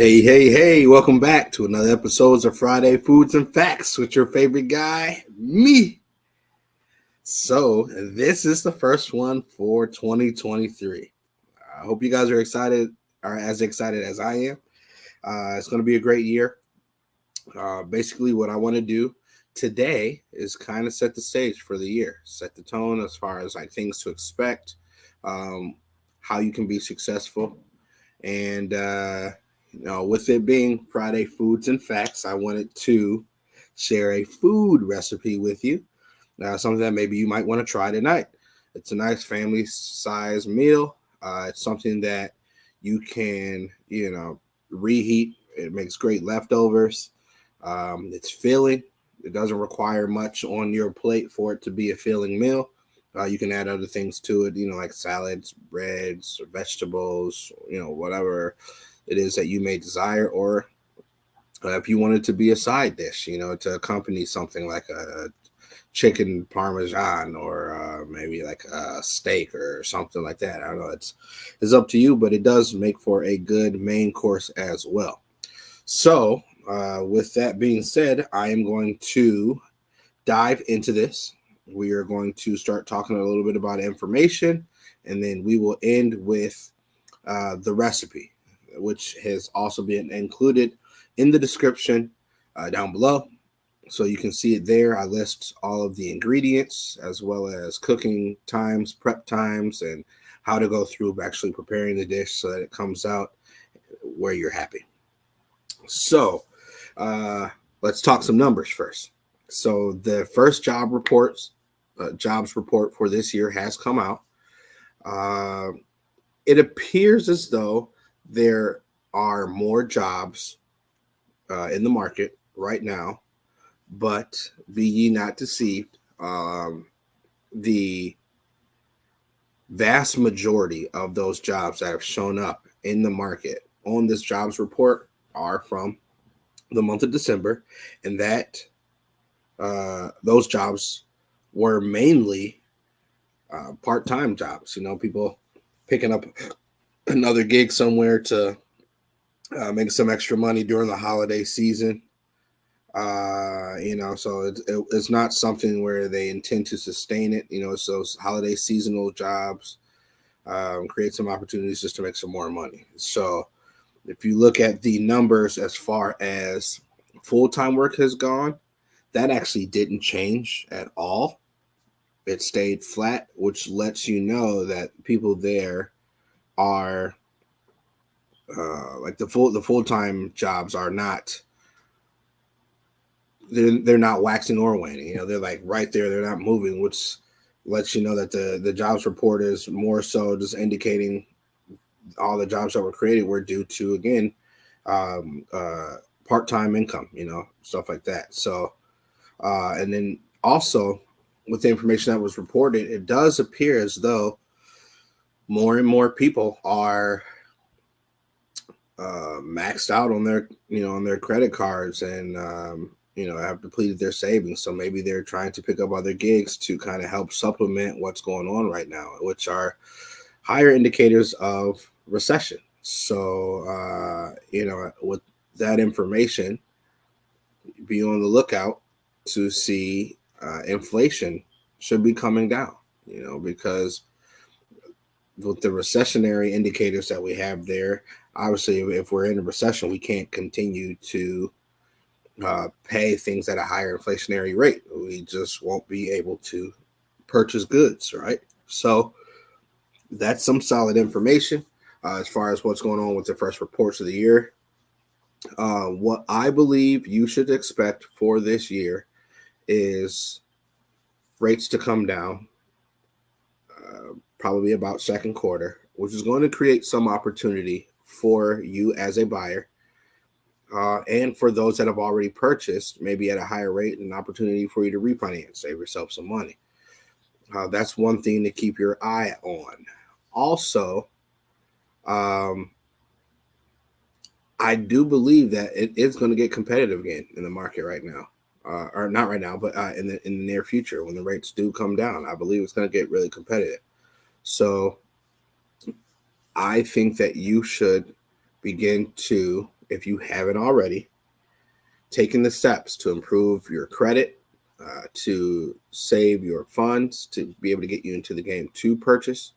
Hey, welcome back to another episode of Friday Foods and Facts with your favorite guy, me. So, this is the first one for 2023. I hope you guys are excited, are as excited as I am. It's going to be a great year. Basically, what I want to do today is kind of set the stage for the year, set the tone as far as like things to expect, how you can be successful, and with it being Friday Foods and Facts, I wanted to share a food recipe with you. Something that maybe you might want to try tonight. It's a nice family size meal. It's something that you can, reheat. It makes great leftovers. It's filling. It doesn't require much on your plate for it to be a filling meal. You can add other things to it, like salads, breads, vegetables, whatever it is that you may desire, or if you want it to be a side dish, to accompany something like a chicken parmesan or maybe like a steak or something like that. I don't know. It's up to you, but it does make for a good main course as well. So, with that being said, I am going to dive into this. We are going to start talking a little bit about information, and then we will end with the recipe, which has also been included in the description down below. So you can see it there. I list all of the ingredients as well as cooking times, prep times, and how to go through actually preparing the dish so that it comes out where you're happy. So let's talk some numbers first. So the first jobs report for this year has come out. It appears as though there are more jobs in the market right now, but be ye not deceived. The vast majority of those jobs that have shown up in the market on this jobs report are from the month of December, and that those jobs were mainly part-time jobs. People picking up another gig somewhere to make some extra money during the holiday season. So it's not something where they intend to sustain it. It's those holiday seasonal jobs, create some opportunities just to make some more money. So if you look at the numbers as far as full-time work has gone, that actually didn't change at all. It stayed flat, which lets you know that people there are like the full-time jobs are not, they're not waxing or waning. They're like right there. They're not moving, which lets you know that the jobs report is more so just indicating all the jobs that were created were due to, again, part-time income, stuff like that. So, and then also with the information that was reported, it does appear as though more and more people are maxed out on their credit cards and have depleted their savings. So maybe they're trying to pick up other gigs to kind of help supplement what's going on right now, which are higher indicators of recession. So with that information, be on the lookout to see inflation should be coming down, because with the recessionary indicators that we have there, obviously, if we're in a recession, we can't continue to pay things at a higher inflationary rate. We just won't be able to purchase goods, right? So that's some solid information as far as what's going on with the first reports of the year. What I believe you should expect for this year is rates to come down, probably about second quarter, which is going to create some opportunity for you as a buyer, and for those that have already purchased, maybe at a higher rate, an opportunity for you to refinance, save yourself some money. That's one thing to keep your eye on. Also, I do believe that it is going to get competitive again in the market right now, or not right now, but in the near future when the rates do come down. I believe it's going to get really competitive. So I think that you should begin to if you haven't already, taken the steps to improve your credit, to save your funds, to be able to get you into the game to purchase,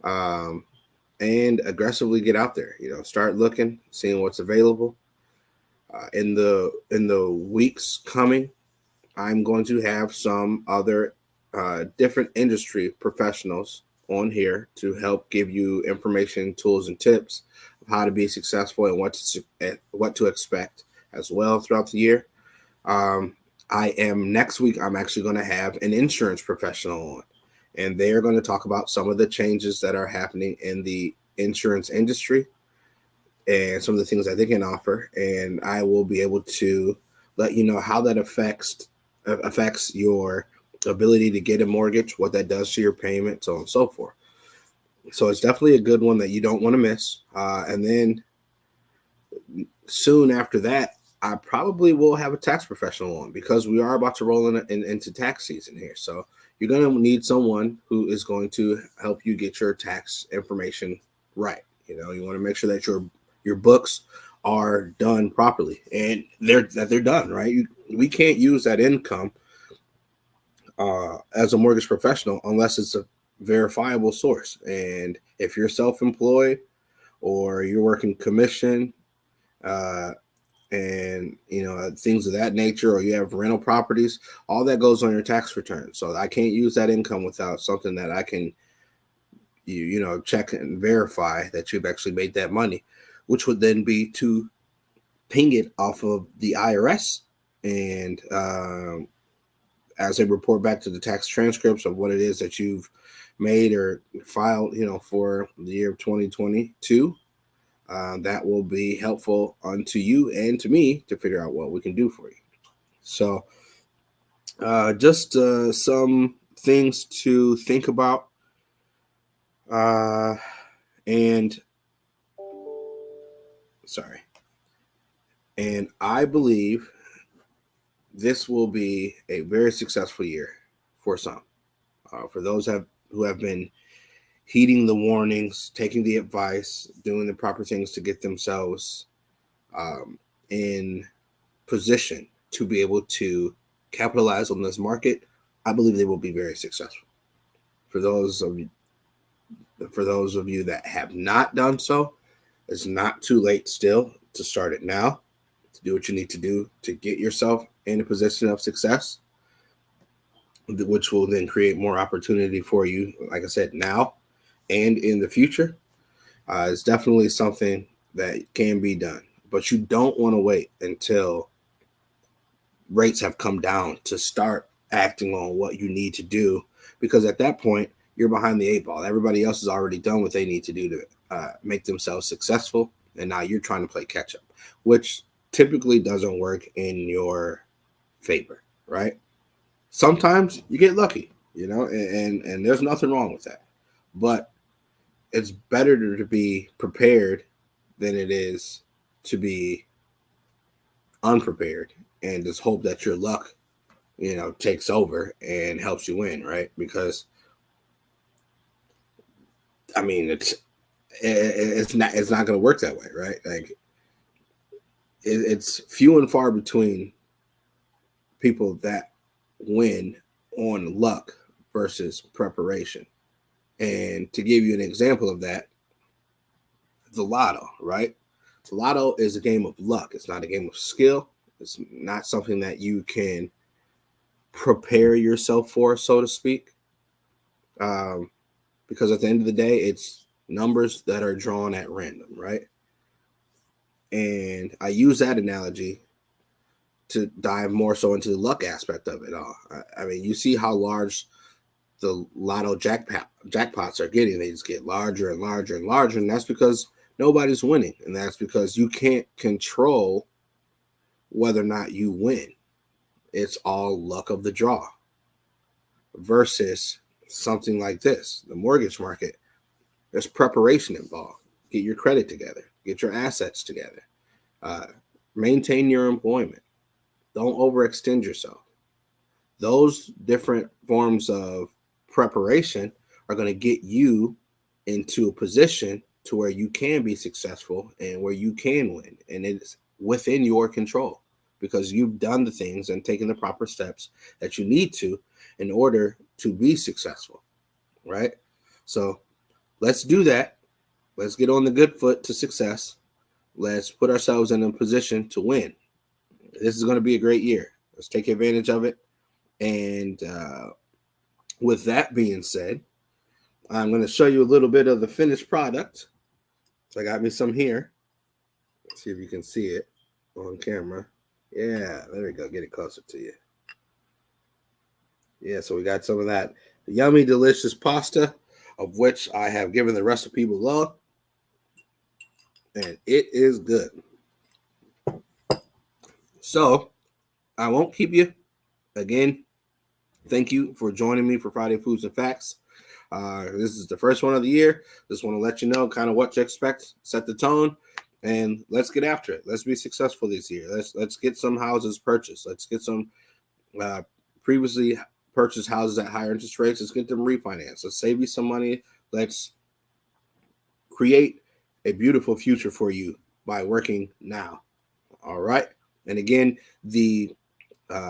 and aggressively get out there. Start looking, seeing what's available. In the weeks coming, I'm going to have some other different industry professionals on here to help give you information, tools, and tips of how to be successful and what to expect as well throughout the year. Next week, I'm actually going to have an insurance professional on, and they're going to talk about some of the changes that are happening in the insurance industry and some of the things that they can offer. And I will be able to let you know how that affects your ability to get a mortgage, what that does to your payment, so on and so forth. So it's definitely a good one that you don't want to miss. And then soon after that, I probably will have a tax professional on, because we are about to roll into tax season here. So you're going to need someone who is going to help you get your tax information right. You want to make sure that your books are done properly and they're done right. We can't use that income as a mortgage professional unless it's a verifiable source. And if you're self-employed or you're working commission, and things of that nature, or you have rental properties, all that goes on your tax return. So I can't use that income without something that I can check and verify that you've actually made that money, which would then be to ping it off of the IRS, and as they report back to the tax transcripts of what it is that you've made or filed for the year of 2022. That will be helpful unto you and to me to figure out what we can do for you. So just some things to think about. And I believe this will be a very successful year for some. For those who have been heeding the warnings, taking the advice, doing the proper things to get themselves in position to be able to capitalize on this market, I believe they will be very successful. For those of you that have not done so, it's not too late still to start it now, to do what you need to do to get yourself in a position of success, which will then create more opportunity for you, like I said, now and in the future. It's definitely something that can be done, but you don't want to wait until rates have come down to start acting on what you need to do, because at that point you're behind the eight ball. Everybody else has already done what they need to do to make themselves successful, and now you're trying to play catch up, which typically doesn't work in your favor, right? Sometimes you get lucky, and there's nothing wrong with that, but it's better to be prepared than it is to be unprepared and just hope that your luck, takes over and helps you win, right? Because I mean, it's not going to work that way, right? Like it's few and far between people that win on luck versus preparation. And to give you an example of that, the lotto, right? The lotto is a game of luck. It's not a game of skill. It's not something that you can prepare yourself for, so to speak. Because at the end of the day, it's numbers that are drawn at random, right? And I use that analogy to dive more so into the luck aspect of it all. I mean, you see how large the lotto jackpots are getting. They just get larger and larger and larger, and that's because nobody's winning, and that's because you can't control whether or not you win. It's all luck of the draw. Versus something like this, the mortgage market, there's preparation involved. Get your credit together, get your assets together, maintain your employment, don't overextend yourself. Those different forms of preparation are going to get you into a position to where you can be successful and where you can win. And it's within your control because you've done the things and taken the proper steps that you need to in order to be successful, right? So let's do that. Let's get on the good foot to success. Let's put ourselves in a position to win. This is going to be a great year. Let's take advantage of it. And with that being said, I'm going to show you a little bit of the finished product. So I got me some here. Let's see if you can see it on camera. Yeah, there we go. Get it closer to you. Yeah, so we got some of that yummy, delicious pasta, of which I have given the recipe below. And it is good. So I won't keep you. Again, thank you for joining me for Friday Foods and Facts. This is the first one of the year. Just want to let you know kind of what to expect, set the tone, and let's get after it. Let's be successful this year. Let's get some houses purchased. Let's get some previously purchased houses at higher interest rates. Let's get them refinanced. Let's save you some money. Let's create a beautiful future for you by working now. All right. And again, the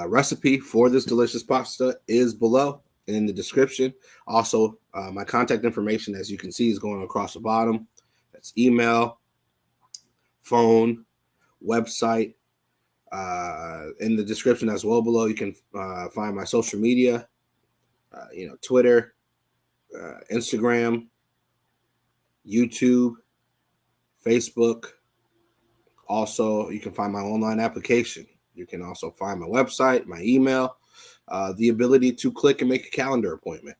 recipe for this delicious pasta is below in the description. Also, my contact information, as you can see, is going across the bottom. That's email, phone, website. In the description as well below, you can find my social media, Twitter, Instagram, YouTube, Facebook. Also, you can find my online application. You can also find my website, my email, the ability to click and make a calendar appointment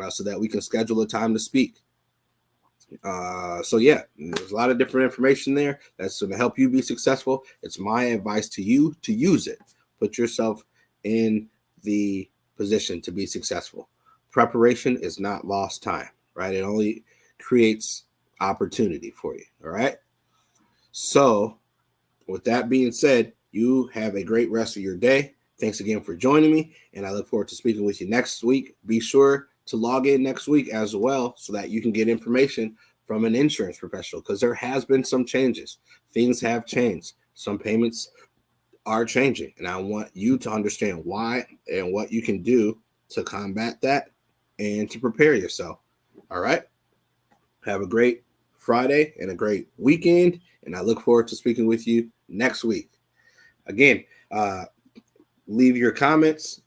so that we can schedule a time to speak. So yeah, there's a lot of different information there that's going to help you be successful. It's my advice to you to use it. Put yourself in the position to be successful. Preparation is not lost time, right? It only creates opportunity for you. All right. So with that being said, you have a great rest of your day. Thanks again for joining me, and I look forward to speaking with you next week. Be sure to log in next week as well so that you can get information from an insurance professional because there has been some changes. Things have changed. Some payments are changing, and I want you to understand why and what you can do to combat that and to prepare yourself. All right? Have a great Friday and a great weekend, and I look forward to speaking with you next week. Again, leave your comments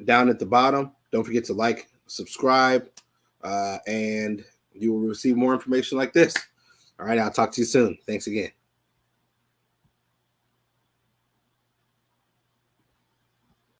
down at the bottom. Don't forget to like, subscribe, and you will receive more information like this. All right, I'll talk to you soon. Thanks again.